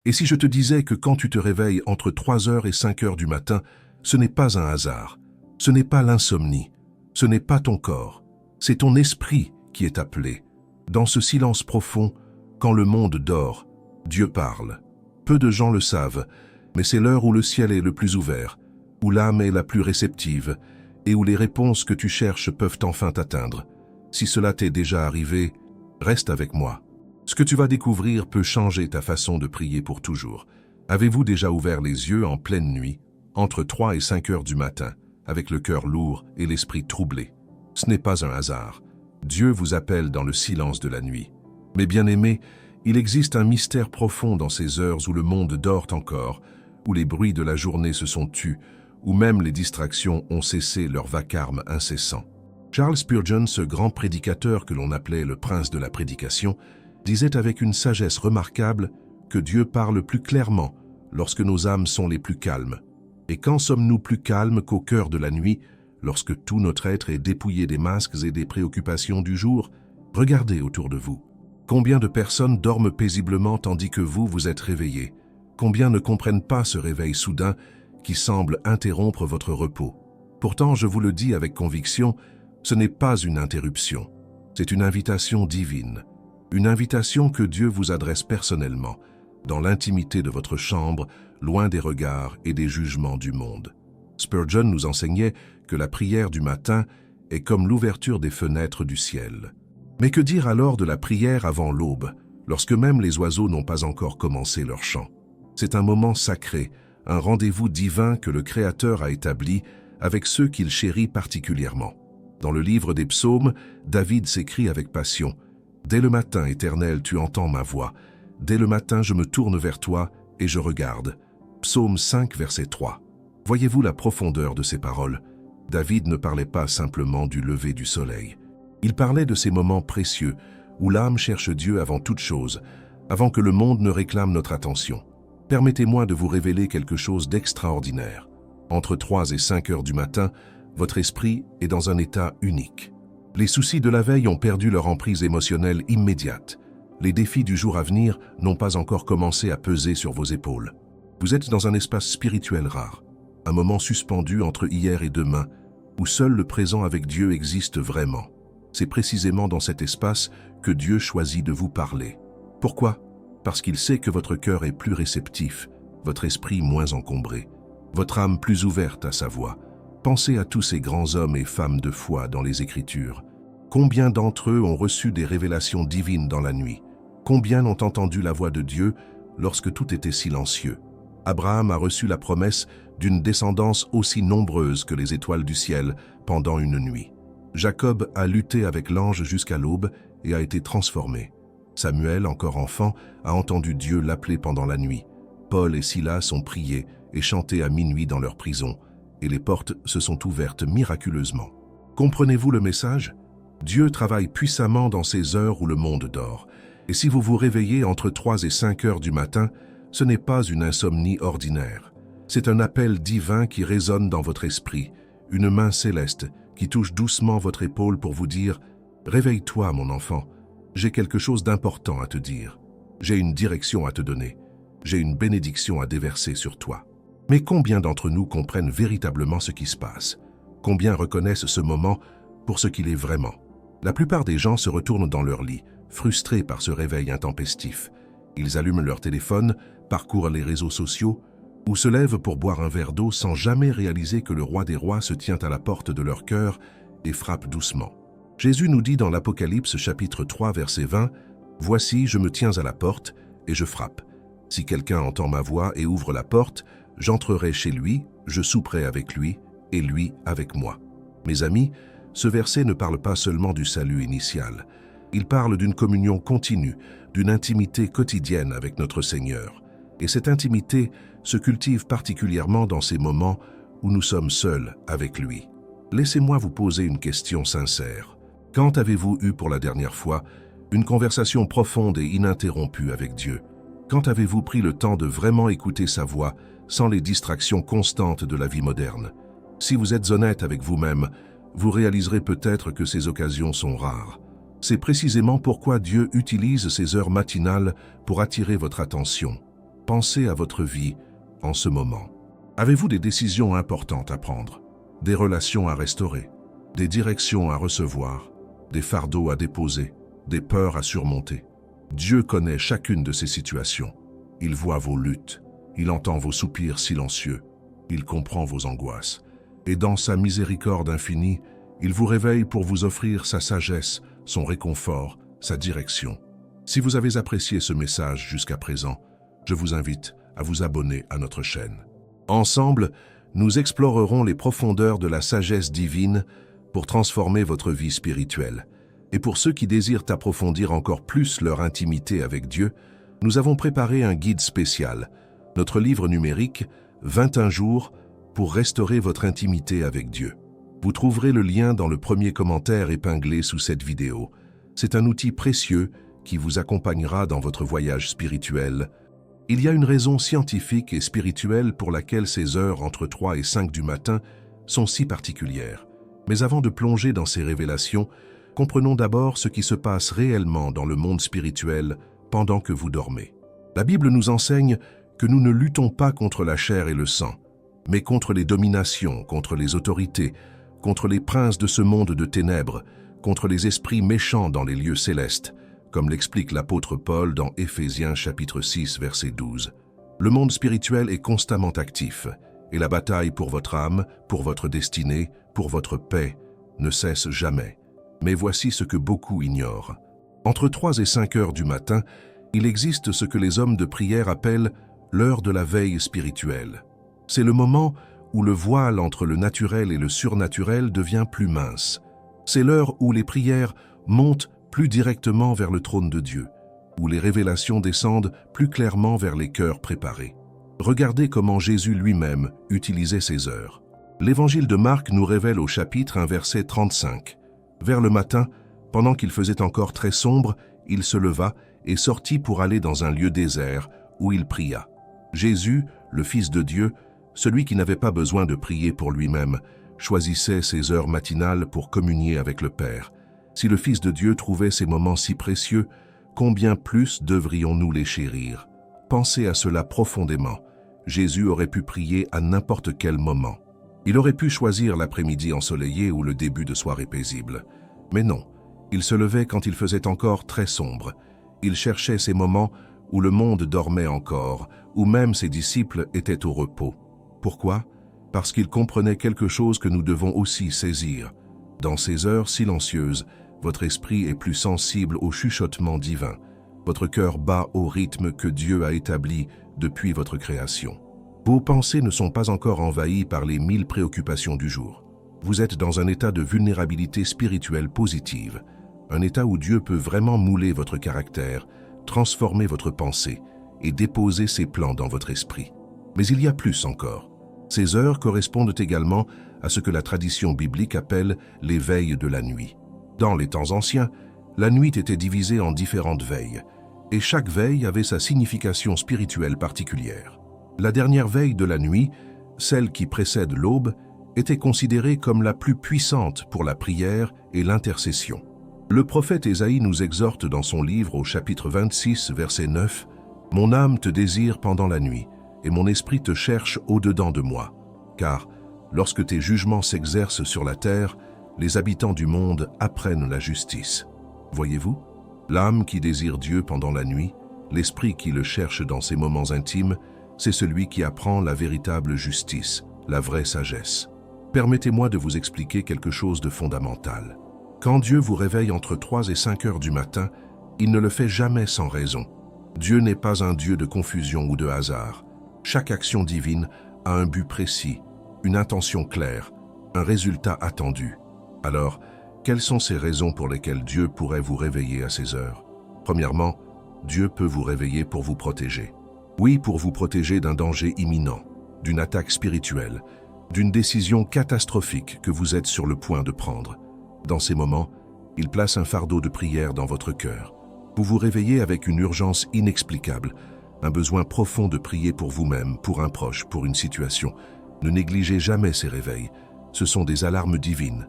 Et si je te disais que quand tu te réveilles entre 3 heures et 5 heures du matin, ce n'est pas un hasard, ce n'est pas l'insomnie, ce n'est pas ton corps, c'est ton esprit qui est appelé. Dans ce silence profond, quand le monde dort, Dieu parle. Peu de gens le savent, mais c'est l'heure où le ciel est le plus ouvert, où l'âme est la plus réceptive et où les réponses que tu cherches peuvent enfin t'atteindre. Si cela t'est déjà arrivé, reste avec moi. Ce que tu vas découvrir peut changer ta façon de prier pour toujours. Avez-vous déjà ouvert les yeux en pleine nuit, entre 3 et 5 heures du matin, avec le cœur lourd et l'esprit troublé? Ce n'est pas un hasard. Dieu vous appelle dans le silence de la nuit. Mes bien-aimés, il existe un mystère profond dans ces heures où le monde dort encore, où les bruits de la journée se sont tus, où même les distractions ont cessé leur vacarme incessant. Charles Spurgeon, ce grand prédicateur que l'on appelait le prince de la prédication, disait avec une sagesse remarquable que Dieu parle plus clairement lorsque nos âmes sont les plus calmes. Et quand sommes-nous plus calmes qu'au cœur de la nuit, lorsque tout notre être est dépouillé des masques et des préoccupations du jour? Regardez autour de vous. Combien de personnes dorment paisiblement tandis que vous êtes réveillés? Combien ne comprennent pas ce réveil soudain qui semble interrompre votre repos? Pourtant, je vous le dis avec conviction, ce n'est pas une interruption, c'est une invitation divine. Une invitation que Dieu vous adresse personnellement, dans l'intimité de votre chambre, loin des regards et des jugements du monde. Spurgeon nous enseignait que la prière du matin est comme l'ouverture des fenêtres du ciel. Mais que dire alors de la prière avant l'aube, lorsque même les oiseaux n'ont pas encore commencé leur chant? C'est un moment sacré, un rendez-vous divin que le Créateur a établi avec ceux qu'il chérit particulièrement. Dans le livre des psaumes, David s'écrie avec passion: « Dès le matin, Éternel, tu entends ma voix. Dès le matin, je me tourne vers toi et je regarde. » Psaume 5, verset 3. Voyez-vous la profondeur de ces paroles? David ne parlait pas simplement du lever du soleil. Il parlait de ces moments précieux où l'âme cherche Dieu avant toute chose, avant que le monde ne réclame notre attention. Permettez-moi de vous révéler quelque chose d'extraordinaire. Entre 3 et 5 heures du matin, votre esprit est dans un état unique. Les soucis de la veille ont perdu leur emprise émotionnelle immédiate. Les défis du jour à venir n'ont pas encore commencé à peser sur vos épaules. Vous êtes dans un espace spirituel rare, un moment suspendu entre hier et demain, où seul le présent avec Dieu existe vraiment. C'est précisément dans cet espace que Dieu choisit de vous parler. Pourquoi? Parce qu'il sait que votre cœur est plus réceptif, votre esprit moins encombré, votre âme plus ouverte à sa voix. Pensez à tous ces grands hommes et femmes de foi dans les Écritures. Combien d'entre eux ont reçu des révélations divines dans la nuit? Combien ont entendu la voix de Dieu lorsque tout était silencieux? Abraham a reçu la promesse d'une descendance aussi nombreuse que les étoiles du ciel pendant une nuit. Jacob a lutté avec l'ange jusqu'à l'aube et a été transformé. Samuel, encore enfant, a entendu Dieu l'appeler pendant la nuit. Paul et Silas ont prié et chanté à minuit dans leur prison, et les portes se sont ouvertes miraculeusement. Comprenez-vous le message? Dieu travaille puissamment dans ces heures où le monde dort. Et si vous vous réveillez entre 3 et 5 heures du matin, ce n'est pas une insomnie ordinaire. C'est un appel divin qui résonne dans votre esprit, une main céleste qui touche doucement votre épaule pour vous dire « Réveille-toi, mon enfant, j'ai quelque chose d'important à te dire. J'ai une direction à te donner. J'ai une bénédiction à déverser sur toi. » Mais combien d'entre nous comprennent véritablement ce qui se passe? Combien reconnaissent ce moment pour ce qu'il est vraiment? La plupart des gens se retournent dans leur lit, frustrés par ce réveil intempestif. Ils allument leur téléphone, parcourent les réseaux sociaux ou se lèvent pour boire un verre d'eau sans jamais réaliser que le roi des rois se tient à la porte de leur cœur et frappe doucement. Jésus nous dit dans l'Apocalypse chapitre 3 verset 20 « Voici, je me tiens à la porte et je frappe. Si quelqu'un entend ma voix et ouvre la porte, j'entrerai chez lui, je souperai avec lui et lui avec moi. » Mes amis, ce verset ne parle pas seulement du salut initial. Il parle d'une communion continue, d'une intimité quotidienne avec notre Seigneur. Et cette intimité se cultive particulièrement dans ces moments où nous sommes seuls avec lui. Laissez-moi vous poser une question sincère. Quand avez-vous eu pour la dernière fois une conversation profonde et ininterrompue avec Dieu? Quand avez-vous pris le temps de vraiment écouter sa voix sans les distractions constantes de la vie moderne? Si vous êtes honnête avec vous-même, vous réaliserez peut-être que ces occasions sont rares. C'est précisément pourquoi Dieu utilise ces heures matinales pour attirer votre attention. Pensez à votre vie en ce moment. Avez-vous des décisions importantes à prendre, des relations à restaurer, des directions à recevoir, des fardeaux à déposer, des peurs à surmonter? Dieu connaît chacune de ces situations. Il voit vos luttes, il entend vos soupirs silencieux, il comprend vos angoisses. Et dans sa miséricorde infinie, il vous réveille pour vous offrir sa sagesse, son réconfort, sa direction. Si vous avez apprécié ce message jusqu'à présent, je vous invite à vous abonner à notre chaîne. Ensemble, nous explorerons les profondeurs de la sagesse divine pour transformer votre vie spirituelle. Et pour ceux qui désirent approfondir encore plus leur intimité avec Dieu, nous avons préparé un guide spécial, notre livre numérique « 21 jours pour restaurer votre intimité avec Dieu ». Vous trouverez le lien dans le premier commentaire épinglé sous cette vidéo. C'est un outil précieux qui vous accompagnera dans votre voyage spirituel. Il y a une raison scientifique et spirituelle pour laquelle ces heures entre 3 et 5 du matin sont si particulières. Mais avant de plonger dans ces révélations, comprenons d'abord ce qui se passe réellement dans le monde spirituel pendant que vous dormez. La Bible nous enseigne que nous ne luttons pas contre la chair et le sang, mais contre les dominations, contre les autorités, contre les princes de ce monde de ténèbres, contre les esprits méchants dans les lieux célestes, comme l'explique l'apôtre Paul dans Éphésiens chapitre 6, verset 12. Le monde spirituel est constamment actif, et la bataille pour votre âme, pour votre destinée, pour votre paix, ne cesse jamais. Mais voici ce que beaucoup ignorent. Entre 3 et 5 heures du matin, il existe ce que les hommes de prière appellent l'heure de la veille spirituelle. C'est le moment où le voile entre le naturel et le surnaturel devient plus mince. C'est l'heure où les prières montent plus directement vers le trône de Dieu, où les révélations descendent plus clairement vers les cœurs préparés. Regardez comment Jésus lui-même utilisait ces heures. L'évangile de Marc nous révèle au chapitre 1 verset 35. Vers le matin, pendant qu'il faisait encore très sombre, il se leva et sortit pour aller dans un lieu désert où il pria. Jésus, le Fils de Dieu, celui qui n'avait pas besoin de prier pour lui-même, choisissait ces heures matinales pour communier avec le Père. Si le Fils de Dieu trouvait ces moments si précieux, combien plus devrions-nous les chérir? Pensez à cela profondément. Jésus aurait pu prier à n'importe quel moment. Il aurait pu choisir l'après-midi ensoleillé ou le début de soirée paisible. Mais non, il se levait quand il faisait encore très sombre. Il cherchait ces moments où le monde dormait encore, où même ses disciples étaient au repos. Pourquoi? Parce qu'il comprenait quelque chose que nous devons aussi saisir. Dans ces heures silencieuses, votre esprit est plus sensible au chuchotement divin. Votre cœur bat au rythme que Dieu a établi depuis votre création. Vos pensées ne sont pas encore envahies par les 1000 préoccupations du jour. Vous êtes dans un état de vulnérabilité spirituelle positive, un état où Dieu peut vraiment mouler votre caractère, transformer votre pensée et déposer ses plans dans votre esprit. Mais il y a plus encore. Ces heures correspondent également à ce que la tradition biblique appelle les veilles de la nuit. Dans les temps anciens, la nuit était divisée en différentes veilles, et chaque veille avait sa signification spirituelle particulière. La dernière veille de la nuit, celle qui précède l'aube, était considérée comme la plus puissante pour la prière et l'intercession. Le prophète Ésaïe nous exhorte dans son livre au chapitre 26, verset 9, « Mon âme te désire pendant la nuit, et mon esprit te cherche au-dedans de moi. Car, lorsque tes jugements s'exercent sur la terre, les habitants du monde apprennent la justice. » Voyez-vous, l'âme qui désire Dieu pendant la nuit, l'esprit qui le cherche dans ses moments intimes, c'est celui qui apprend la véritable justice, la vraie sagesse. Permettez-moi de vous expliquer quelque chose de fondamental. Quand Dieu vous réveille entre 3 et 5 heures du matin, il ne le fait jamais sans raison. Dieu n'est pas un Dieu de confusion ou de hasard. Chaque action divine a un but précis, une intention claire, un résultat attendu. Alors, quelles sont ces raisons pour lesquelles Dieu pourrait vous réveiller à ces heures? Premièrement, Dieu peut vous réveiller pour vous protéger. Oui, pour vous protéger d'un danger imminent, d'une attaque spirituelle, d'une décision catastrophique que vous êtes sur le point de prendre. Dans ces moments, il place un fardeau de prière dans votre cœur. Vous vous réveillez avec une urgence inexplicable, un besoin profond de prier pour vous-même, pour un proche, pour une situation. Ne négligez jamais ces réveils. Ce sont des alarmes divines.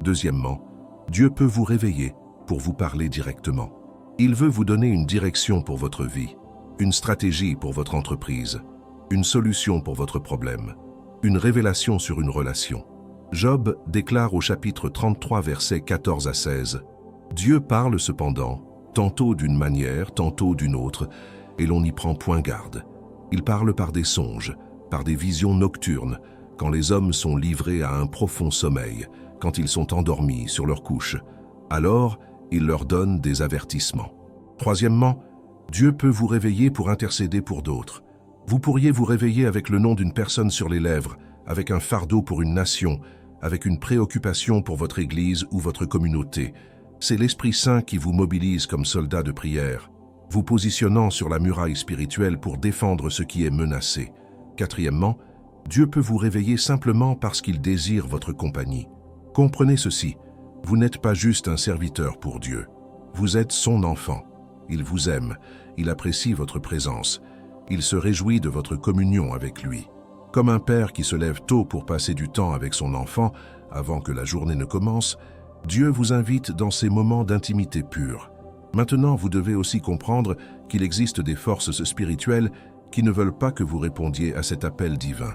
Deuxièmement, Dieu peut vous réveiller pour vous parler directement. Il veut vous donner une direction pour votre vie. une stratégie pour votre entreprise, une solution pour votre problème, une révélation sur une relation. Job déclare au chapitre 33, versets 14 à 16, « Dieu parle cependant, tantôt d'une manière, tantôt d'une autre, et l'on n'y prend point garde. Il parle par des songes, par des visions nocturnes, quand les hommes sont livrés à un profond sommeil, quand ils sont endormis sur leur couche. Alors, il leur donne des avertissements. » Troisièmement, Dieu peut vous réveiller pour intercéder pour d'autres. Vous pourriez vous réveiller avec le nom d'une personne sur les lèvres, avec un fardeau pour une nation, avec une préoccupation pour votre Église ou votre communauté. C'est l'Esprit Saint qui vous mobilise comme soldat de prière, vous positionnant sur la muraille spirituelle pour défendre ce qui est menacé. Quatrièmement, Dieu peut vous réveiller simplement parce qu'il désire votre compagnie. Comprenez ceci, vous n'êtes pas juste un serviteur pour Dieu. Vous êtes son enfant. Il vous aime, il apprécie votre présence. Il se réjouit de votre communion avec lui. Comme un père qui se lève tôt pour passer du temps avec son enfant avant que la journée ne commence, Dieu vous invite dans ces moments d'intimité pure. Maintenant, vous devez aussi comprendre qu'il existe des forces spirituelles qui ne veulent pas que vous répondiez à cet appel divin.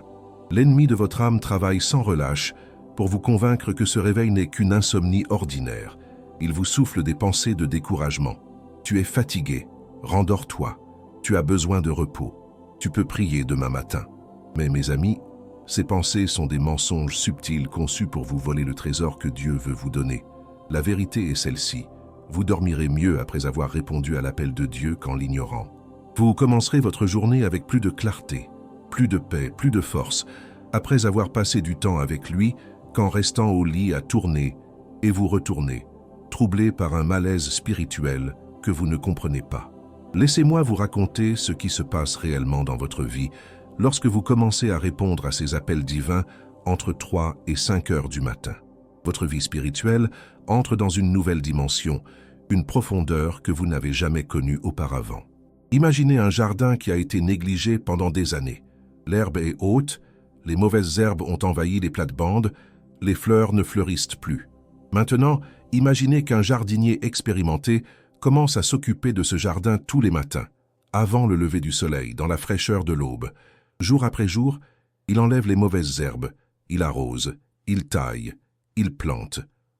L'ennemi de votre âme travaille sans relâche pour vous convaincre que ce réveil n'est qu'une insomnie ordinaire. Il vous souffle des pensées de découragement. Tu es fatigué, rendors-toi. Tu as besoin de repos. Tu peux prier demain matin. Mais mes amis, ces pensées sont des mensonges subtils conçus pour vous voler le trésor que Dieu veut vous donner. La vérité est celle-ci. Vous dormirez mieux après avoir répondu à l'appel de Dieu qu'en l'ignorant. Vous commencerez votre journée avec plus de clarté, plus de paix, plus de force, après avoir passé du temps avec lui qu'en restant au lit à tourner et vous retourner, troublé par un malaise spirituel que vous ne comprenez pas. Laissez-moi vous raconter ce qui se passe réellement dans votre vie lorsque vous commencez à répondre à ces appels divins entre 3 et 5 heures du matin. Votre vie spirituelle entre dans une nouvelle dimension, une profondeur que vous n'avez jamais connue auparavant. Imaginez un jardin qui a été négligé pendant des années. L'herbe est haute, les mauvaises herbes ont envahi les plates-bandes, les fleurs ne fleurissent plus. Maintenant, imaginez qu'un jardinier expérimenté commence à s'occuper de ce jardin tous les matins, avant le lever du soleil, dans la fraîcheur de l'aube. Jour après jour, il enlève les mauvaises herbes, il arrose, il taille, il plante.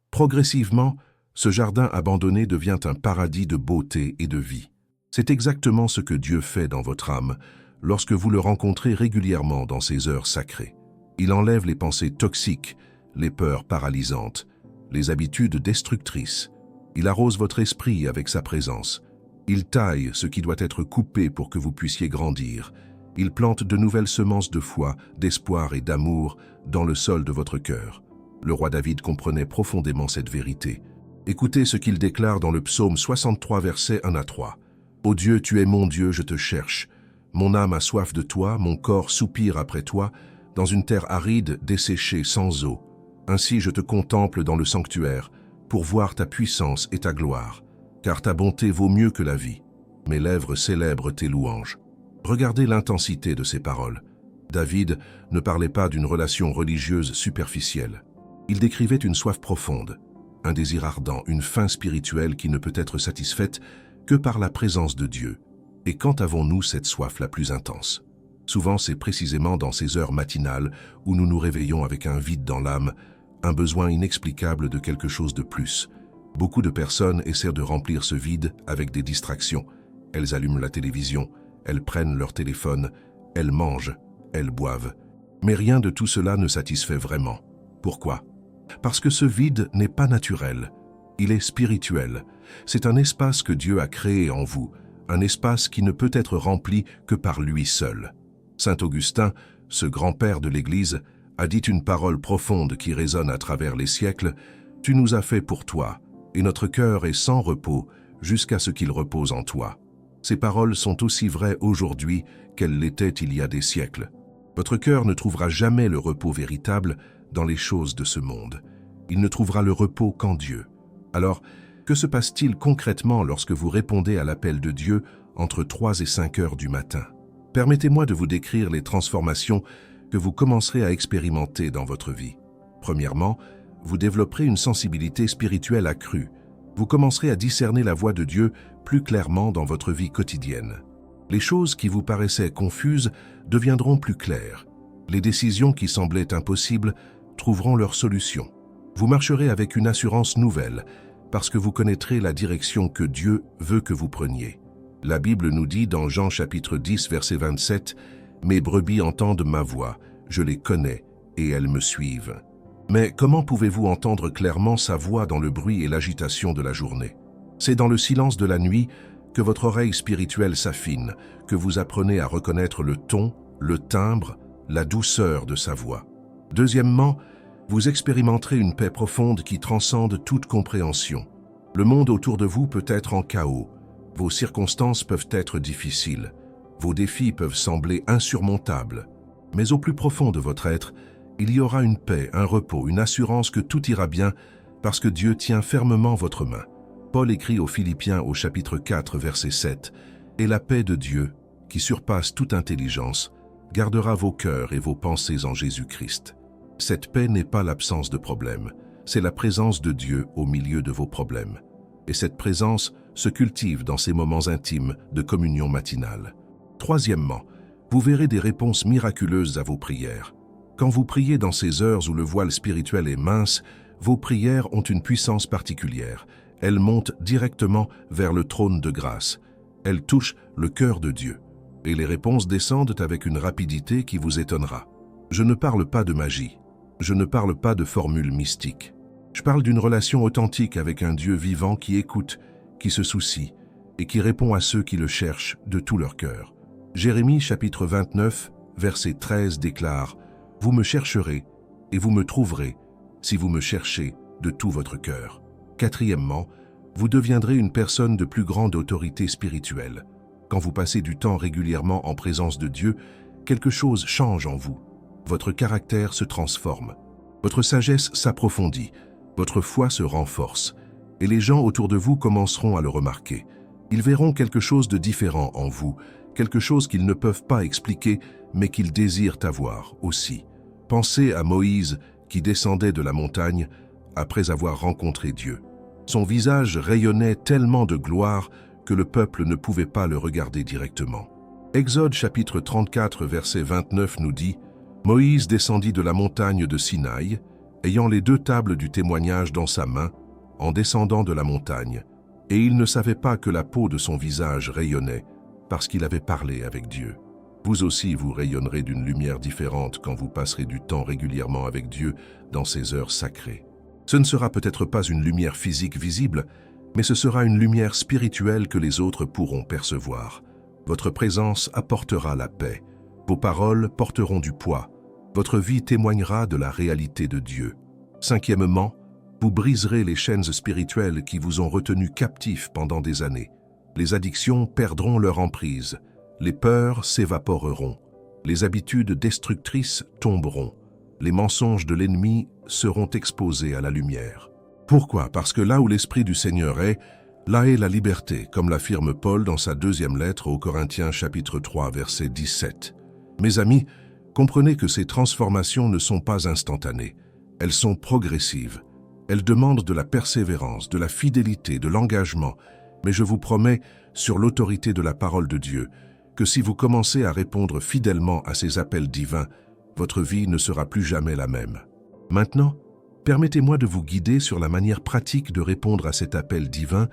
Progressivement, ce jardin abandonné devient un paradis de beauté et de vie. C'est exactement ce que Dieu fait dans votre âme lorsque vous le rencontrez régulièrement dans ces heures sacrées. Il enlève les pensées toxiques, les peurs paralysantes, les habitudes destructrices. Il arrose votre esprit avec sa présence. Il taille ce qui doit être coupé pour que vous puissiez grandir. Il plante de nouvelles semences de foi, d'espoir et d'amour dans le sol de votre cœur. Le roi David comprenait profondément cette vérité. Écoutez ce qu'il déclare dans le psaume 63, versets 1 à 3. « Ô Dieu, tu es mon Dieu, je te cherche. Mon âme a soif de toi, mon corps soupire après toi, dans une terre aride, desséchée, sans eau. Ainsi je te contemple dans le sanctuaire, pour voir ta puissance et ta gloire, car ta bonté vaut mieux que la vie. Mes lèvres célèbrent tes louanges. » Regardez l'intensité de ces paroles. David ne parlait pas d'une relation religieuse superficielle. Il décrivait une soif profonde, un désir ardent, une faim spirituelle qui ne peut être satisfaite que par la présence de Dieu. Et quand avons-nous cette soif la plus intense? Souvent, c'est précisément dans ces heures matinales où nous nous réveillons avec un vide dans l'âme, un besoin inexplicable de quelque chose de plus. Beaucoup de personnes essaient de remplir ce vide avec des distractions. Elles allument la télévision, elles prennent leur téléphone, elles mangent, elles boivent. Mais rien de tout cela ne satisfait vraiment. Pourquoi? Parce que ce vide n'est pas naturel, il est spirituel. C'est un espace que Dieu a créé en vous, un espace qui ne peut être rempli que par lui seul. Saint Augustin, ce grand-père de l'Église, a dit une parole profonde qui résonne à travers les siècles. « Tu nous as fait pour toi, et notre cœur est sans repos jusqu'à ce qu'il repose en toi. » Ces paroles sont aussi vraies aujourd'hui qu'elles l'étaient il y a des siècles. Votre cœur ne trouvera jamais le repos véritable dans les choses de ce monde. Il ne trouvera le repos qu'en Dieu. Alors, que se passe-t-il concrètement lorsque vous répondez à l'appel de Dieu entre 3 et 5 heures du matin? Permettez-moi de vous décrire les transformations que vous commencerez à expérimenter dans votre vie. Premièrement, vous développerez une sensibilité spirituelle accrue. Vous commencerez à discerner la voix de Dieu plus clairement dans votre vie quotidienne. Les choses qui vous paraissaient confuses deviendront plus claires. Les décisions qui semblaient impossibles trouveront leur solution. Vous marcherez avec une assurance nouvelle parce que vous connaîtrez la direction que Dieu veut que vous preniez. La Bible nous dit dans Jean chapitre 10, verset 27, « Mes brebis entendent ma voix, je les connais et elles me suivent. » Mais comment pouvez-vous entendre clairement sa voix dans le bruit et l'agitation de la journée? C'est dans le silence de la nuit que votre oreille spirituelle s'affine, que vous apprenez à reconnaître le ton, le timbre, la douceur de sa voix. Deuxièmement, vous expérimenterez une paix profonde qui transcende toute compréhension. Le monde autour de vous peut être en chaos, vos circonstances peuvent être difficiles, vos défis peuvent sembler insurmontables, mais au plus profond de votre être, il y aura une paix, un repos, une assurance que tout ira bien parce que Dieu tient fermement votre main. Paul écrit aux Philippiens au chapitre 4, verset 7, « Et la paix de Dieu, qui surpasse toute intelligence, gardera vos cœurs et vos pensées en Jésus-Christ. » Cette paix n'est pas l'absence de problèmes, c'est la présence de Dieu au milieu de vos problèmes. Et cette présence se cultive dans ces moments intimes de communion matinale. Troisièmement, vous verrez des réponses miraculeuses à vos prières. Quand vous priez dans ces heures où le voile spirituel est mince, vos prières ont une puissance particulière. Elles montent directement vers le trône de grâce. Elles touchent le cœur de Dieu. Et les réponses descendent avec une rapidité qui vous étonnera. Je ne parle pas de magie. Je ne parle pas de formules mystiques. Je parle d'une relation authentique avec un Dieu vivant qui écoute, qui se soucie et qui répond à ceux qui le cherchent de tout leur cœur. Jérémie chapitre 29, verset 13 déclare « Vous me chercherez et vous me trouverez si vous me cherchez de tout votre cœur. » Quatrièmement, vous deviendrez une personne de plus grande autorité spirituelle. Quand vous passez du temps régulièrement en présence de Dieu, quelque chose change en vous. Votre caractère se transforme. Votre sagesse s'approfondit. Votre foi se renforce. Et les gens autour de vous commenceront à le remarquer. Ils verront quelque chose de différent en vous, quelque chose qu'ils ne peuvent pas expliquer, mais qu'ils désirent avoir aussi. Pensez à Moïse qui descendait de la montagne après avoir rencontré Dieu. Son visage rayonnait tellement de gloire que le peuple ne pouvait pas le regarder directement. Exode chapitre 34, verset 29 nous dit « Moïse descendit de la montagne de Sinaï, ayant les 2 tables du témoignage dans sa main, en descendant de la montagne, et il ne savait pas que la peau de son visage rayonnait, parce qu'il avait parlé avec Dieu. » Vous aussi, vous rayonnerez d'une lumière différente quand vous passerez du temps régulièrement avec Dieu dans ces heures sacrées. Ce ne sera peut-être pas une lumière physique visible, mais ce sera une lumière spirituelle que les autres pourront percevoir. Votre présence apportera la paix. Vos paroles porteront du poids. Votre vie témoignera de la réalité de Dieu. Cinquièmement, vous briserez les chaînes spirituelles qui vous ont retenu captifs pendant des années. Les addictions perdront leur emprise. Les peurs s'évaporeront. Les habitudes destructrices tomberont. Les mensonges de l'ennemi seront exposés à la lumière. Pourquoi? Parce que là où l'Esprit du Seigneur est, là est la liberté, comme l'affirme Paul dans sa 2e lettre aux Corinthiens chapitre 3, verset 17. Mes amis, comprenez que ces transformations ne sont pas instantanées. Elles sont progressives. Elles demandent de la persévérance, de la fidélité, de l'engagement. Mais je vous promets, sur l'autorité de la parole de Dieu, que si vous commencez à répondre fidèlement à ces appels divins, votre vie ne sera plus jamais la même. Maintenant, permettez-moi de vous guider sur la manière pratique de répondre à cet appel divin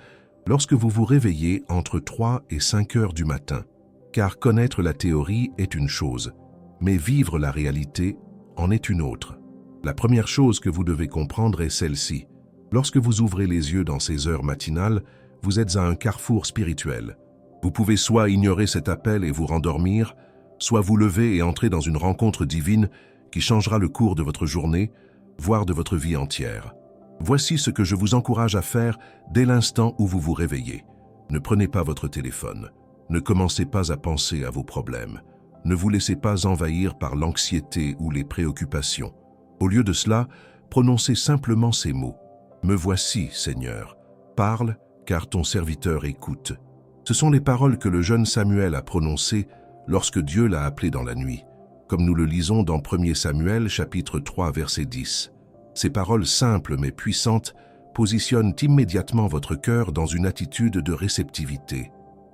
lorsque vous vous réveillez entre 3 et 5 heures du matin. Car connaître la théorie est une chose, mais vivre la réalité en est une autre. La première chose que vous devez comprendre est celle-ci. Lorsque vous ouvrez les yeux dans ces heures matinales, vous êtes à un carrefour spirituel. Vous pouvez soit ignorer cet appel et vous rendormir, soit vous lever et entrer dans une rencontre divine qui changera le cours de votre journée, voire de votre vie entière. Voici ce que je vous encourage à faire dès l'instant où vous vous réveillez. Ne prenez pas votre téléphone. Ne commencez pas à penser à vos problèmes. Ne vous laissez pas envahir par l'anxiété ou les préoccupations. Au lieu de cela, prononcez simplement ces mots. « Me voici, Seigneur. Parle, car ton serviteur écoute. » Ce sont les paroles que le jeune Samuel a prononcées lorsque Dieu l'a appelé dans la nuit, comme nous le lisons dans 1 Samuel chapitre 3 verset 10. Ces paroles simples mais puissantes positionnent immédiatement votre cœur dans une attitude de réceptivité.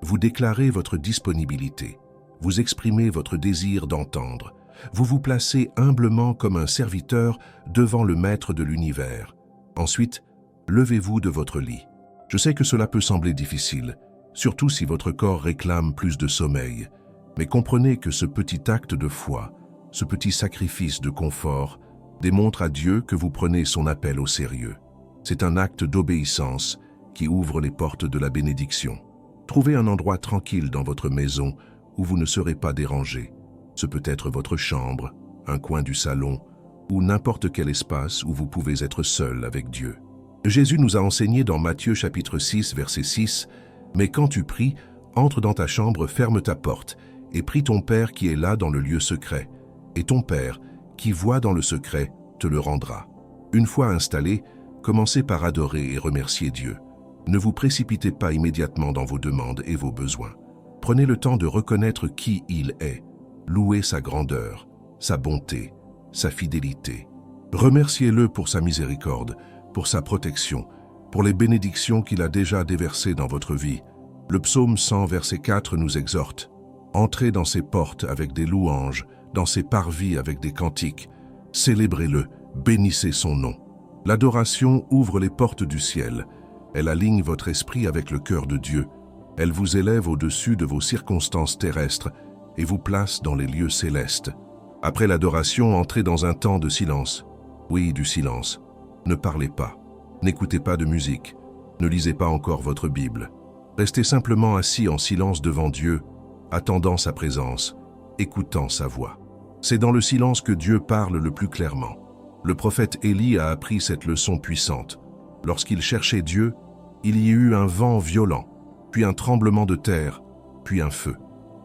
Vous déclarez votre disponibilité. Vous exprimez votre désir d'entendre. Vous vous placez humblement comme un serviteur devant le Maître de l'univers. Ensuite, levez-vous de votre lit. Je sais que cela peut sembler difficile, surtout si votre corps réclame plus de sommeil. Mais comprenez que ce petit acte de foi, ce petit sacrifice de confort, démontre à Dieu que vous prenez son appel au sérieux. C'est un acte d'obéissance qui ouvre les portes de la bénédiction. Trouvez un endroit tranquille dans votre maison où vous ne serez pas dérangé. Ce peut être votre chambre, un coin du salon ou n'importe quel espace où vous pouvez être seul avec Dieu. Jésus nous a enseigné dans Matthieu chapitre 6, verset 6, « Mais quand tu pries, entre dans ta chambre, ferme ta porte, et prie ton Père qui est là dans le lieu secret. Et ton Père, qui voit dans le secret, te le rendra. » Une fois installé, commencez par adorer et remercier Dieu. Ne vous précipitez pas immédiatement dans vos demandes et vos besoins. Prenez le temps de reconnaître qui il est. Louez sa grandeur, sa bonté, sa fidélité. Remerciez-le pour sa miséricorde, pour sa protection, pour les bénédictions qu'il a déjà déversées dans votre vie. Le psaume 100, verset 4 nous exhorte. Entrez dans ses portes avec des louanges, dans ses parvis avec des cantiques. Célébrez-le, bénissez son nom. L'adoration ouvre les portes du ciel. Elle aligne votre esprit avec le cœur de Dieu. Elle vous élève au-dessus de vos circonstances terrestres et vous place dans les lieux célestes. Après l'adoration, entrez dans un temps de silence. Oui, du silence. Ne parlez pas. N'écoutez pas de musique. Ne lisez pas encore votre Bible. Restez simplement assis en silence devant Dieu, attendant sa présence, écoutant sa voix. C'est dans le silence que Dieu parle le plus clairement. Le prophète Élie a appris cette leçon puissante. Lorsqu'il cherchait Dieu, il y eut un vent violent, puis un tremblement de terre, puis un feu.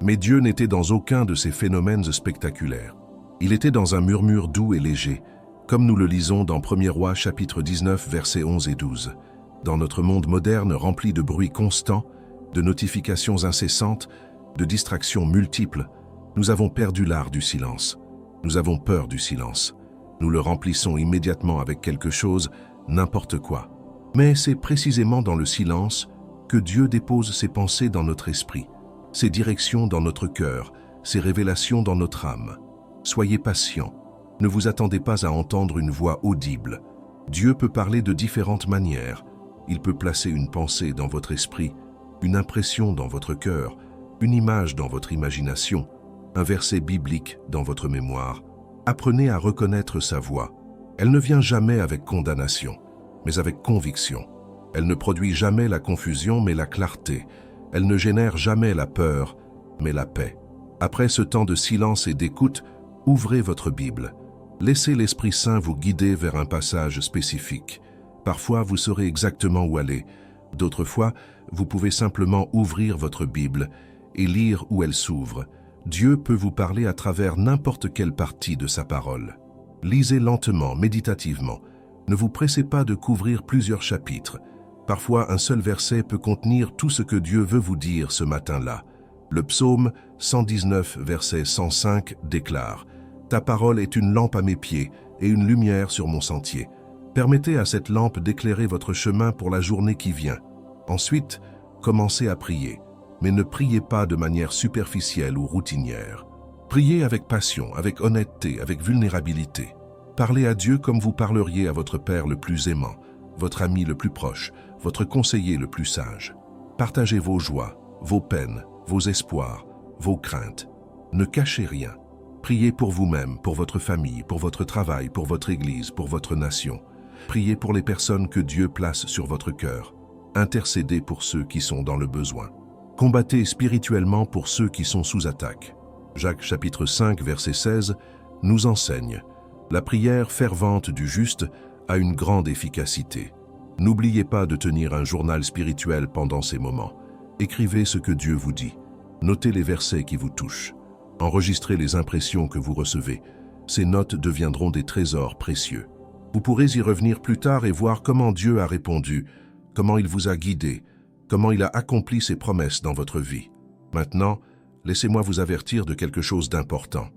Mais Dieu n'était dans aucun de ces phénomènes spectaculaires. Il était dans un murmure doux et léger, comme nous le lisons dans 1er Roi chapitre 19 versets 11 et 12. Dans notre monde moderne rempli de bruits constants, de notifications incessantes, de distractions multiples, nous avons perdu l'art du silence. Nous avons peur du silence. Nous le remplissons immédiatement avec quelque chose, n'importe quoi. Mais c'est précisément dans le silence que Dieu dépose ses pensées dans notre esprit, ses directions dans notre cœur, ses révélations dans notre âme. Soyez patients. Ne vous attendez pas à entendre une voix audible. Dieu peut parler de différentes manières. Il peut placer une pensée dans votre esprit, une impression dans votre cœur, une image dans votre imagination, un verset biblique dans votre mémoire. Apprenez à reconnaître sa voix. Elle ne vient jamais avec condamnation, mais avec conviction. Elle ne produit jamais la confusion, mais la clarté. Elle ne génère jamais la peur, mais la paix. Après ce temps de silence et d'écoute, ouvrez votre Bible. Laissez l'Esprit Saint vous guider vers un passage spécifique. Parfois, vous saurez exactement où aller. D'autres fois, vous pouvez simplement ouvrir votre Bible et lire où elle s'ouvre. Dieu peut vous parler à travers n'importe quelle partie de sa parole. Lisez lentement, méditativement. Ne vous pressez pas de couvrir plusieurs chapitres. Parfois, un seul verset peut contenir tout ce que Dieu veut vous dire ce matin-là. Le psaume 119, verset 105 déclare « Ta parole est une lampe à mes pieds et une lumière sur mon sentier. Permettez à cette lampe d'éclairer votre chemin pour la journée qui vient. Ensuite, commencez à prier, mais ne priez pas de manière superficielle ou routinière. Priez avec passion, avec honnêteté, avec vulnérabilité. Parlez à Dieu comme vous parleriez à votre Père le plus aimant, votre ami le plus proche, votre conseiller le plus sage. Partagez vos joies, vos peines, vos espoirs, vos craintes. Ne cachez rien. Priez pour vous-même, pour votre famille, pour votre travail, pour votre Église, pour votre nation. Priez pour les personnes que Dieu place sur votre cœur. Intercédez pour ceux qui sont dans le besoin. Combattez spirituellement pour ceux qui sont sous attaque. Jacques chapitre 5, verset 16, nous enseigne « La prière fervente du juste a une grande efficacité. N'oubliez pas de tenir un journal spirituel pendant ces moments. Écrivez ce que Dieu vous dit. Notez les versets qui vous touchent. Enregistrez les impressions que vous recevez. Ces notes deviendront des trésors précieux. Vous pourrez y revenir plus tard et voir comment Dieu a répondu, comment il vous a guidé, comment il a accompli ses promesses dans votre vie. Maintenant, laissez-moi vous avertir de quelque chose d'important.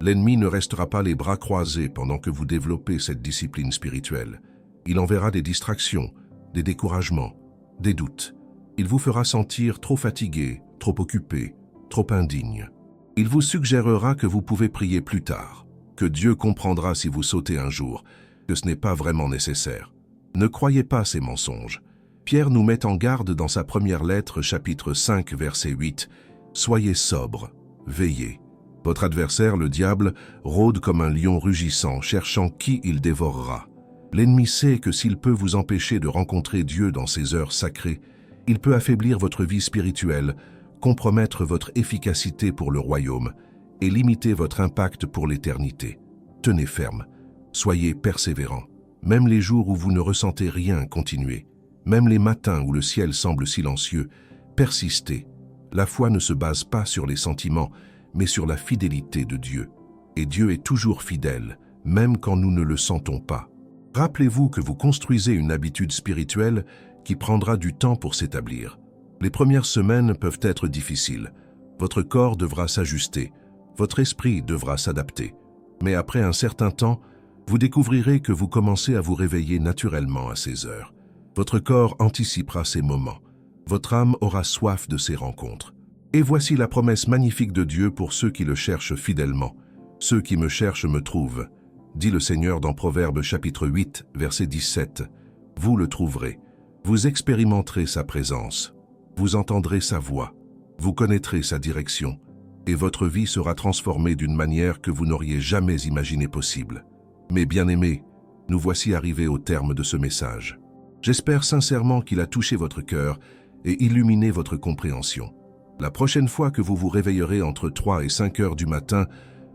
L'ennemi ne restera pas les bras croisés pendant que vous développez cette discipline spirituelle. Il enverra des distractions, des découragements, des doutes. Il vous fera sentir trop fatigué, trop occupé, trop indigne. Il vous suggérera que vous pouvez prier plus tard, que Dieu comprendra si vous sautez un jour, que ce n'est pas vraiment nécessaire. Ne croyez pas ces mensonges. Pierre nous met en garde dans sa première lettre, chapitre 5, verset 8. « Soyez sobres, veillez. Votre adversaire, le diable, rôde comme un lion rugissant, cherchant qui il dévorera. L'ennemi sait que s'il peut vous empêcher de rencontrer Dieu dans ces heures sacrées, il peut affaiblir votre vie spirituelle, compromettre votre efficacité pour le royaume et limiter votre impact pour l'éternité. Tenez ferme, soyez persévérants. Même les jours où vous ne ressentez rien, continuez. Même les matins où le ciel semble silencieux, persistez. La foi ne se base pas sur les sentiments, mais sur la fidélité de Dieu. Et Dieu est toujours fidèle, même quand nous ne le sentons pas. Rappelez-vous que vous construisez une habitude spirituelle qui prendra du temps pour s'établir. Les premières semaines peuvent être difficiles. Votre corps devra s'ajuster, votre esprit devra s'adapter. Mais après un certain temps, vous découvrirez que vous commencez à vous réveiller naturellement à ces heures. Votre corps anticipera ces moments. Votre âme aura soif de ces rencontres. Et voici la promesse magnifique de Dieu pour ceux qui le cherchent fidèlement. « Ceux qui me cherchent me trouvent », dit le Seigneur dans Proverbes chapitre 8, verset 17. « Vous le trouverez. Vous expérimenterez sa présence. Vous entendrez sa voix. Vous connaîtrez sa direction. Et votre vie sera transformée d'une manière que vous n'auriez jamais imaginé possible. » Mes bien-aimés, nous voici arrivés au terme de ce message. J'espère sincèrement qu'il a touché votre cœur et illuminé votre compréhension. La prochaine fois que vous vous réveillerez entre 3 et 5 heures du matin,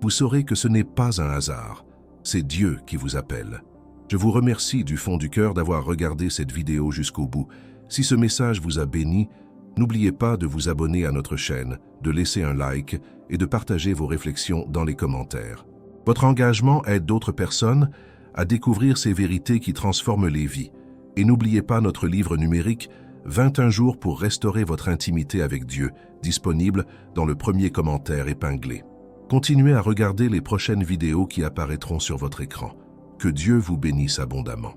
vous saurez que ce n'est pas un hasard, c'est Dieu qui vous appelle. Je vous remercie du fond du cœur d'avoir regardé cette vidéo jusqu'au bout. Si ce message vous a béni, n'oubliez pas de vous abonner à notre chaîne, de laisser un like et de partager vos réflexions dans les commentaires. Votre engagement aide d'autres personnes à découvrir ces vérités qui transforment les vies. Et n'oubliez pas notre livre numérique 21 jours pour restaurer votre intimité avec Dieu, disponible dans le premier commentaire épinglé. Continuez à regarder les prochaines vidéos qui apparaîtront sur votre écran. Que Dieu vous bénisse abondamment.